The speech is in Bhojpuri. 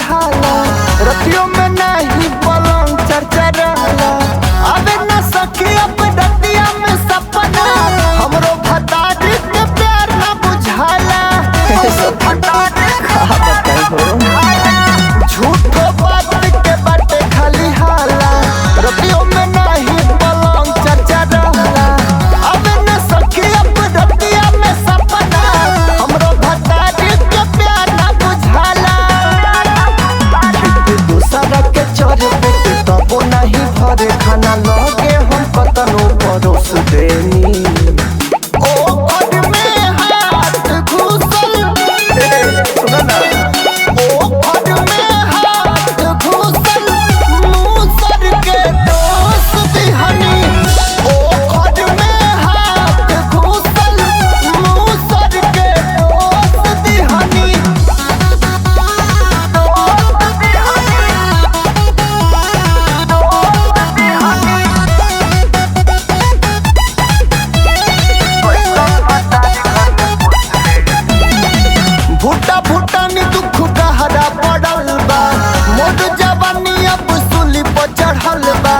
रतियों में नहीं पलंग चर्चा रहला अबे न सखी अब रतिया में सपना हमरो भतारी के प्यार न बुझाला झूठो बात के बाटे खाली हाला रतियों में नहीं पलंग चर्चा रहला अबे न सखी अब रतिया में सपना हमरो भतारी के प्यार न बुझाला चढ़े पेटे तबो नहीं भरे खाना लगे हम कतनो परोस देनी ओ पद में हाथ घुसल सुना ना ओ पद में हाथ घुसल मूसर के दोस्त दिहनी ओ पद में हाथ घुसल मूसर के दोस्त दिहनी भूटा भूटानी दुख गहरा पड़ल बा मोर जवानी अब सूली पर चढ़ल बा